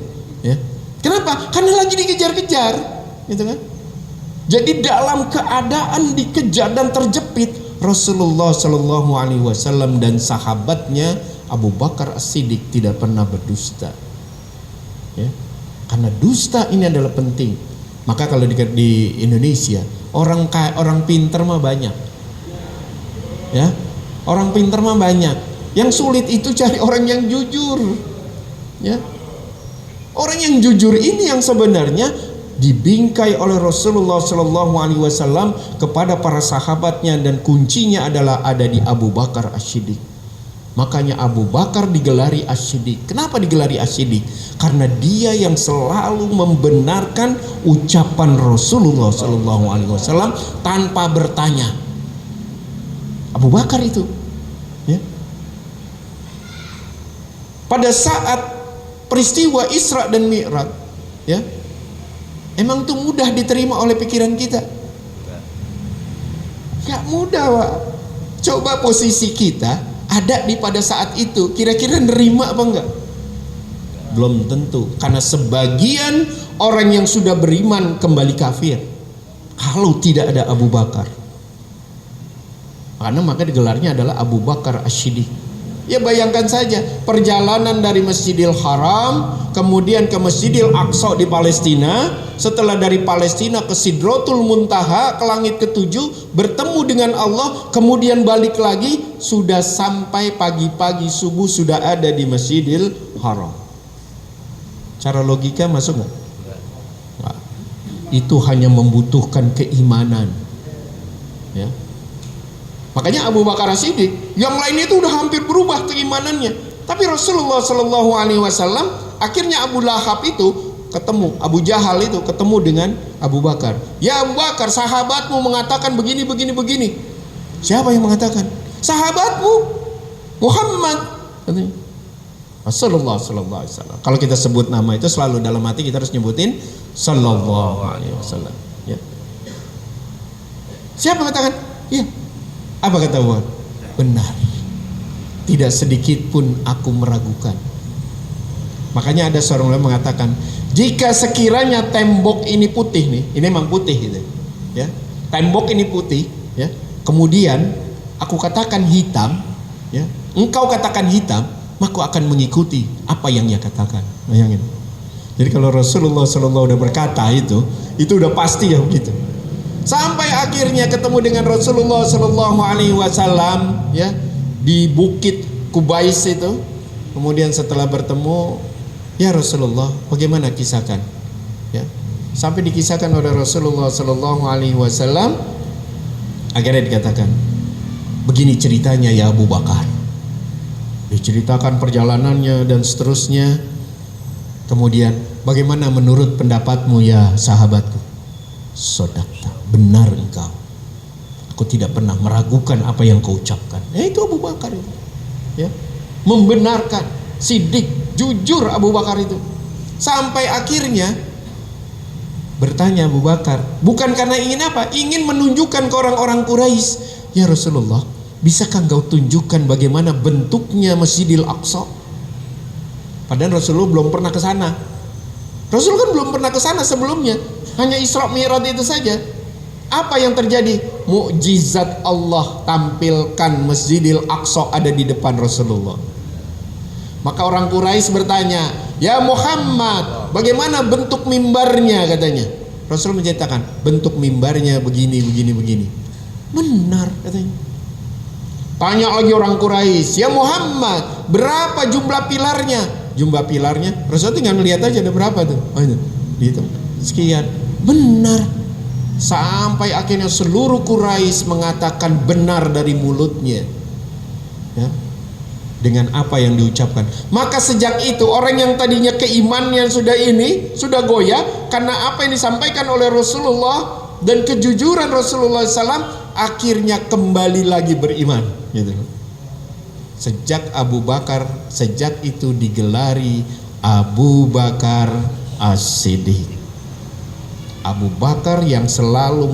Ya. Kenapa? Karena lagi dikejar-kejar, gitu kan? Jadi dalam keadaan dikejar dan terjepit, Rasulullah Shallallahu Alaihi Wasallam dan sahabatnya Abu Bakar As-Siddiq tidak pernah berdusta. Ya. Karena dusta ini adalah penting. Maka kalau di Indonesia orang pintar mah banyak, ya, orang pintar mah banyak. Yang sulit itu cari orang yang jujur, ya. Orang yang jujur ini yang sebenarnya dibingkai oleh Rasulullah Shallallahu Alaihi Wasallam kepada para sahabatnya, dan kuncinya adalah ada di Abu Bakar As-Siddiq. Makanya Abu Bakar digelari As-Siddiq. Kenapa digelari As-Siddiq? Karena dia yang selalu membenarkan ucapan Rasulullah Shallallahu Alaihi Wasallam tanpa bertanya. Abu Bakar itu, ya. Pada saat peristiwa Isra dan Mi'raj, ya, emang itu mudah diterima oleh pikiran kita? Gak mudah, Pak. Coba posisi kita ada di pada saat itu, kira-kira nerima apa enggak? Belum tentu, karena sebagian orang yang sudah beriman kembali kafir kalau tidak ada Abu Bakar. Karena maka digelarnya adalah Abu Bakar As-Siddiq. Ya bayangkan saja perjalanan dari Masjidil Haram kemudian ke Masjidil Aqsa di Palestina, setelah dari Palestina ke Sidratul Muntaha, ke langit ketujuh, bertemu dengan Allah, kemudian balik lagi, sudah sampai pagi-pagi subuh sudah ada di Masjidil Haram. Cara logika masuk nggak? Nggak. Itu hanya membutuhkan keimanan, ya. Makanya Abu Bakar As-Siddiq, yang lain itu udah hampir berubah keimanannya. Tapi Rasulullah Shallallahu Alaihi Wasallam, akhirnya Abu Lahab itu ketemu, Abu Jahal itu ketemu dengan Abu Bakar. Ya Abu Bakar, sahabatmu mengatakan begini, begini, begini. Siapa yang mengatakan? Sahabatmu, Muhammad. Rasulullah Shallallahu Alaihi Wasallam. Kalau kita sebut nama itu selalu dalam hati kita harus nyebutin Shallallahu Alaihi Wasallam. Ya. Siapa mengatakan? Iya. Apa kata Tuhan? Benar. Tidak sedikit pun aku meragukan. Makanya ada seorang ulama mengatakan, jika sekiranya tembok ini putih nih, ini memang putih gitu, ya. Tembok ini putih, ya. Kemudian aku katakan hitam, ya. Engkau katakan hitam, maka aku akan mengikuti apa yang ia katakan. Bayangin. Jadi kalau Rasulullah SAW udah berkata itu udah pasti ya begitu. Sampai akhirnya ketemu dengan Rasulullah Sallallahu Alaihi Wasallam ya di Bukit Kubais itu. Kemudian setelah bertemu, ya Rasulullah, bagaimana kisahkan? Ya, sampai dikisahkan oleh Rasulullah Sallallahu Alaihi Wasallam. Akhirnya dikatakan, begini ceritanya ya Abu Bakar. Diceritakan perjalanannya dan seterusnya. Kemudian, bagaimana menurut pendapatmu ya sahabatku? Sodakta, benar engkau. Aku tidak pernah meragukan apa yang kau ucapkan. Itu Abu Bakar itu. Ya, membenarkan, sidik, jujur Abu Bakar itu. Sampai akhirnya bertanya Abu Bakar, bukan karena ingin apa? Ingin menunjukkan ke orang-orang Quraisy, ya Rasulullah, bisakah engkau tunjukkan bagaimana bentuknya Masjidil Aqsa? Padahal Rasulullah belum pernah ke sana. Rasul kan belum pernah ke sana sebelumnya. Hanya Isra Mi'raj itu saja. Apa yang terjadi? Mukjizat Allah tampilkan Masjidil Aqsa ada di depan Rasulullah. Maka orang Quraisy bertanya, "Ya Muhammad, bagaimana bentuk mimbarnya?" katanya. Rasul menceritakan, bentuk mimbarnya begini, begini, begini. Benar katanya. Tanya lagi orang Quraisy, "Ya Muhammad, berapa jumlah pilarnya?" Jumlah pilarnya, Rasul tinggal melihat aja ada berapa tuh. Oh, itu. Gitu. Sekian. Benar. Sampai akhirnya seluruh Quraisy mengatakan benar dari mulutnya. Ya. Dengan apa yang diucapkan. Maka sejak itu orang yang tadinya keimanannya sudah goyah karena apa yang disampaikan oleh Rasulullah dan kejujuran Rasulullah SAW, akhirnya kembali lagi beriman. Gitu. Sejak Abu Bakar, sejak itu digelari Abu Bakar As-Siddiq. Abu Bakar yang selalu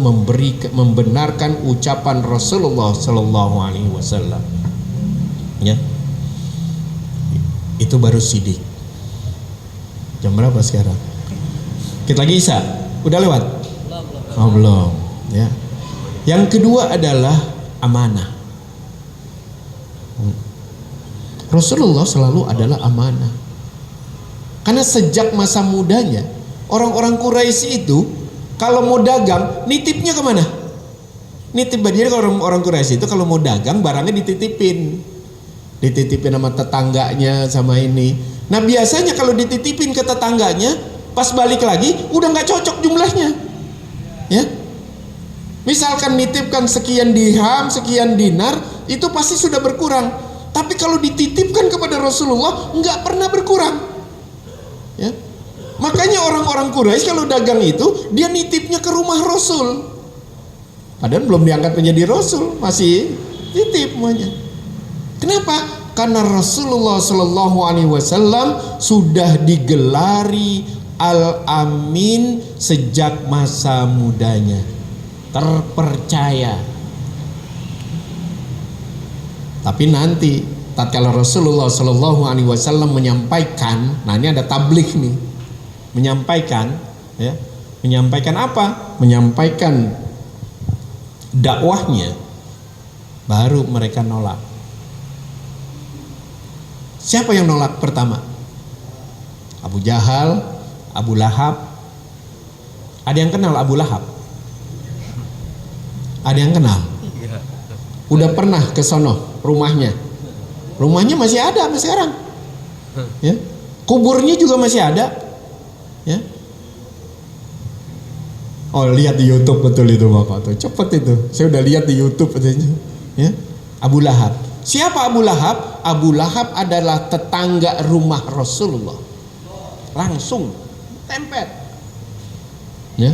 membenarkan ucapan Rasulullah Sallallahu Alaihi Wasallam. Ya, itu baru Siddiq. Jam berapa sekarang? Kita lagi Isya, udah lewat? Oh belum. Ya. Yang kedua adalah amanah. Rasulullah selalu adalah amanah. Karena sejak masa mudanya orang-orang Quraisy itu kalau mau dagang nitipnya kemana? Nitip. Jadi orang Quraisy itu kalau mau dagang barangnya dititipin sama tetangganya sama ini. Nah biasanya kalau dititipin ke tetangganya pas balik lagi udah nggak cocok jumlahnya. Ya, misalkan nitipkan sekian dirham, sekian dinar, itu pasti sudah berkurang. Tapi kalau dititipkan kepada Rasulullah nggak pernah berkurang. Ya. Makanya orang-orang Quraisy kalau dagang itu dia nitipnya ke rumah Rasul. Padahal belum diangkat menjadi Rasul, masih titip semuanya. Kenapa? Karena Rasulullah Shallallahu Alaihi Wasallam sudah digelari Al-Amin sejak masa mudanya, terpercaya. Tapi nanti tatkala Rasulullah Shallallahu Alaihi Wasallam menyampaikan, nah ini ada tabligh nih, menyampaikan, ya, menyampaikan apa? Menyampaikan dakwahnya, baru mereka nolak. Siapa yang nolak pertama? Abu Jahal, Abu Lahab. Ada yang kenal Abu Lahab? Ada yang kenal? Udah pernah ke sono rumahnya? Rumahnya masih ada sampai sekarang. Ya. Kuburnya juga masih ada. Ya. Oh, lihat di YouTube betul itu Bapak tuh. Cepet itu. Saya udah lihat di YouTube katanya. Ya. Abu Lahab. Siapa Abu Lahab? Abu Lahab adalah tetangga rumah Rasulullah. Langsung tempet. Ya.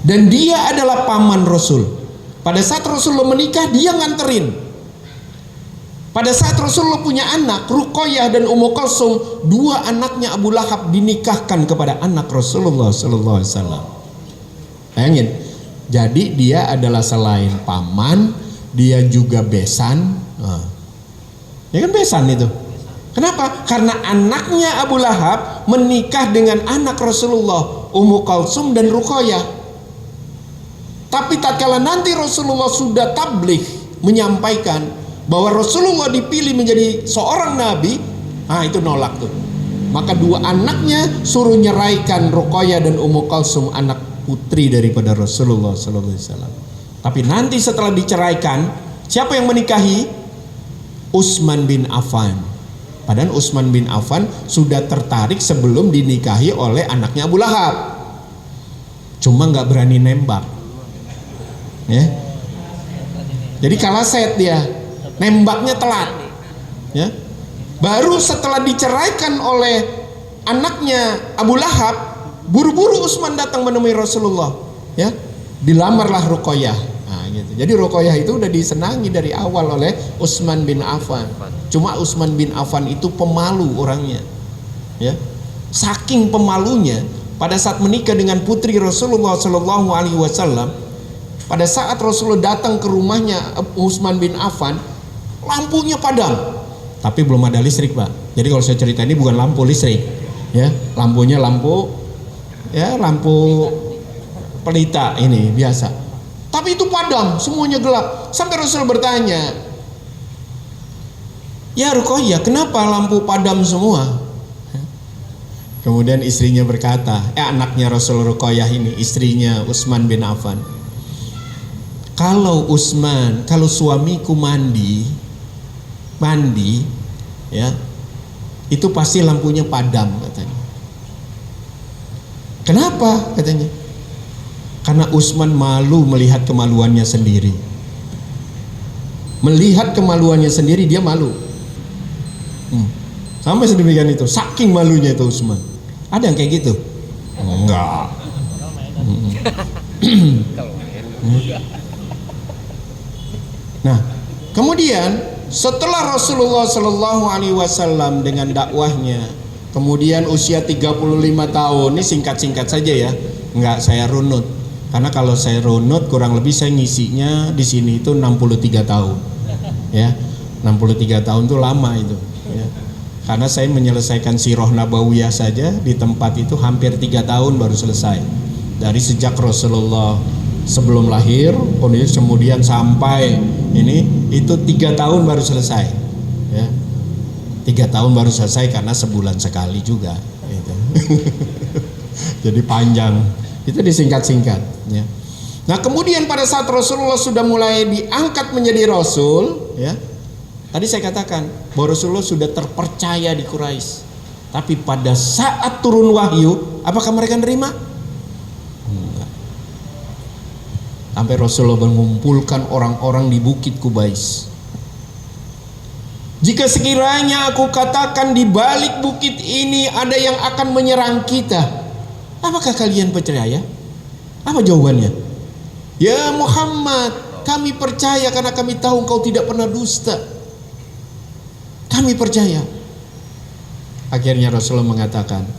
Dan dia adalah paman Rasul. Pada saat Rasulullah menikah, dia nganterin. Pada saat Rasulullah punya anak, Ruqayyah dan Ummu Kalsum, dua anaknya Abu Lahab dinikahkan kepada anak Rasulullah Sallallahu Alaihi Wasallam. Bayangin, jadi dia adalah selain paman, dia juga besan. Ya kan besan itu. Kenapa? Karena anaknya Abu Lahab menikah dengan anak Rasulullah, Ummu Kalsum dan Ruqayyah. Tapi tatkala nanti Rasulullah sudah tabligh menyampaikan bahwa Rasulullah dipilih menjadi seorang nabi, itu nolak tuh. Maka dua anaknya suruh nyeraikan Ruqayyah dan Ummu Kalsum anak putri daripada Rasulullah sallallahu alaihi wasallam. Tapi nanti setelah diceraikan, siapa yang menikahi? Utsman bin Affan. Padahal Utsman bin Affan sudah tertarik sebelum dinikahi oleh anaknya Abu Lahab. Cuma nggak berani nembak. Ya. Jadi kalah set dia. Nembaknya telat. Ya. Baru setelah diceraikan oleh anaknya Abu Lahab, buru-buru Utsman datang menemui Rasulullah, ya. Dilamarlah Ruqayyah. Nah, gitu. Jadi Ruqayyah itu udah disenangi dari awal oleh Utsman bin Affan. Cuma Utsman bin Affan itu pemalu orangnya. Ya. Saking pemalunya, pada saat menikah dengan putri Rasulullah sallallahu alaihi wasallam, pada saat Rasulullah datang ke rumahnya Utsman bin Affan, lampunya padam. Tapi belum ada listrik, Pak. Jadi kalau saya cerita ini bukan lampu listrik, ya, lampunya lampu pelita ini biasa. Tapi itu padam, semuanya gelap. Sampai Rasul bertanya, ya Ruqayyah, kenapa lampu padam semua? Kemudian istrinya berkata, anaknya Rasul Ruqayyah ini, istrinya Utsman bin Affan, kalau suamiku mandi, ya, itu pasti lampunya padam, katanya. Kenapa? Katanya, karena Utsman malu melihat kemaluannya sendiri. Melihat kemaluannya sendiri dia malu. Sampai sedemikian itu, saking malunya itu Utsman. Ada yang kayak gitu? Enggak. Nah, kemudian setelah Rasulullah Shallallahu Alaihi Wasallam dengan dakwahnya, kemudian usia 35 tahun, ini singkat-singkat saja ya, nggak saya runut, karena kalau saya runut kurang lebih saya ngisinya di sini itu 63 tahun, ya, 63 tahun itu lama itu, ya. Karena saya menyelesaikan sirah nabawiyah saja di tempat itu hampir 3 tahun baru selesai, dari sejak Rasulullah sebelum lahir, kemudian sampai ini itu 3 tahun baru selesai, ya. 3 tahun baru selesai karena sebulan sekali juga, gitu. Jadi panjang, itu disingkat-singkat, ya. Nah kemudian pada saat Rasulullah sudah mulai diangkat menjadi Rasul, ya, tadi saya katakan bahwa Rasulullah sudah terpercaya di Quraisy. Tapi pada saat turun wahyu, apakah mereka nerima? Sampai Rasulullah mengumpulkan orang-orang di Bukit Kubais. Jika sekiranya aku katakan di balik bukit ini ada yang akan menyerang kita, apakah kalian percaya? Apa jawabannya? Ya Muhammad, kami percaya karena kami tahu engkau tidak pernah dusta. Kami percaya. Akhirnya Rasulullah mengatakan,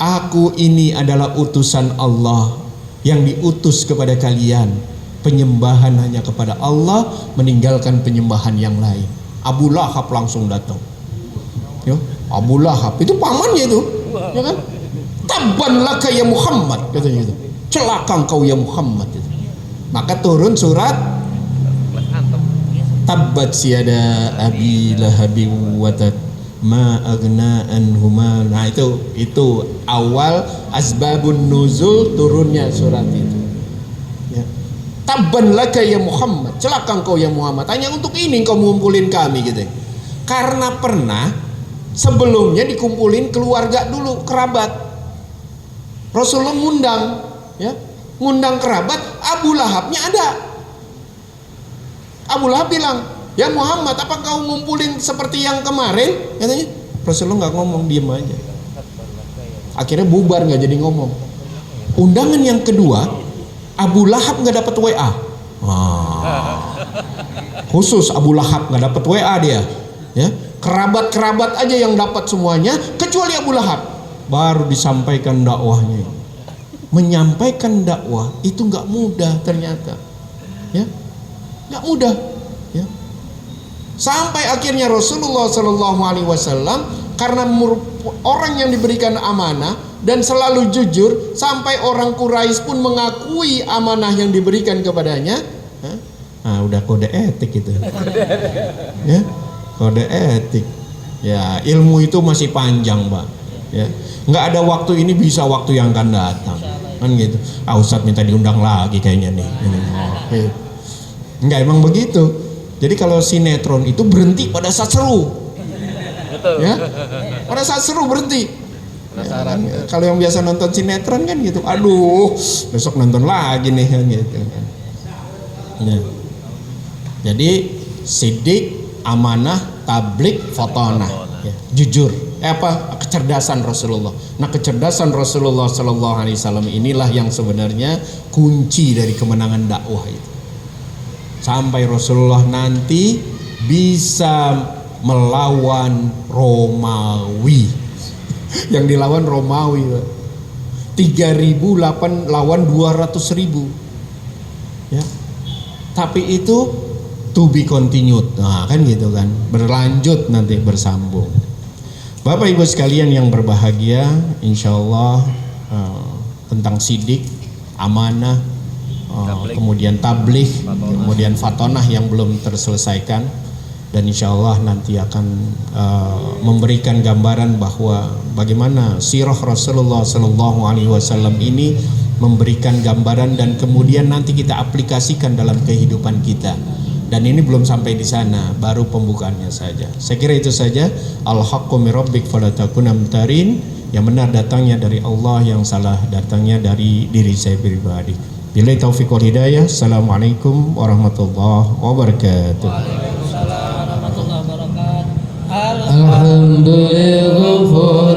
aku ini adalah utusan Allah yang diutus kepada kalian. Penyembahan hanya kepada Allah, meninggalkan penyembahan yang lain. Abu Lahab langsung datang. Ya, Abu Lahab itu pamannya itu, ya kan? Tabban laka ya Muhammad, katanya gitu. Celaka engkau ya Muhammad itu. Maka turun surat Tabbat siyada abi lahabin wa tab ma aghna anhu mal. Nah itu awal asbabun nuzul turunnya surat itu. Tabban laka ya Muhammad, celaka engkau ya Muhammad, hanya untuk ini engkau mengumpulin kami, gitu. Karena pernah sebelumnya dikumpulin keluarga dulu, kerabat. Rasulullah ngundang, ya, ngundang kerabat. Abu Lahabnya ada. Abu Lahab bilang, ya Muhammad, apa kau ngumpulin seperti yang kemarin? Katanya. Rasulullah nggak ngomong, diem aja. Akhirnya bubar, nggak jadi ngomong. Undangan yang kedua, Abu Lahab nggak dapat WA. Khusus Abu Lahab nggak dapat WA dia, ya. Kerabat-kerabat aja yang dapat semuanya, kecuali Abu Lahab. Baru disampaikan dakwahnya. Menyampaikan dakwah itu nggak mudah ternyata, ya, nggak mudah, ya. Sampai akhirnya Rasulullah Shallallahu Alaihi Wasallam karena orang yang diberikan amanah dan selalu jujur, sampai orang Quraisy pun mengakui amanah yang diberikan kepadanya. Nah, udah kode etik itu. Ya, kode etik. Ya, ilmu itu masih panjang, Pak. Ya, nggak ada waktu ini, bisa waktu yang akan datang. kan gitu. Ah Ustadz minta diundang lagi kayaknya nih. Enggak, emang begitu. Jadi kalau sinetron itu berhenti pada saat seru. Betul. Ya, pada saat seru berhenti. Ya, kan? Kalau yang biasa nonton sinetron kan gitu, aduh besok nonton lagi nih kan gitu. Ya. Jadi sidik, amanah, tablik, fotonah, ya, jujur. Kecerdasan Rasulullah. Nah, kecerdasan Rasulullah Sallallahu Alaihi Wasallam inilah yang sebenarnya kunci dari kemenangan dakwah itu. Sampai Rasulullah nanti bisa melawan Romawi. Yang dilawan Romawi 3.000 lawan 200.000 ya. Tapi itu to be continued. Nah kan gitu kan, berlanjut nanti, bersambung. Bapak Ibu sekalian yang berbahagia, insya Allah tentang sidik, amanah, kemudian tabligh, kemudian fatonah yang belum terselesaikan, dan insya Allah nanti akan memberikan gambaran bahwa bagaimana sirah Rasulullah Sallallahu Alaihi Wasallam ini memberikan gambaran dan kemudian nanti kita aplikasikan dalam kehidupan kita. Dan ini belum sampai di sana, baru pembukaannya saja. Saya kira itu saja. Al-haqqu min rabbik fala takuna mumtarin. Yang benar datangnya dari Allah, yang salah datangnya dari diri saya pribadi. Billahi taufiq wal hidayah. Assalamualaikum warahmatullahi wabarakatuh. Waalaikumsalam warahmatullahi wabarakatuh. Alhamdulillah.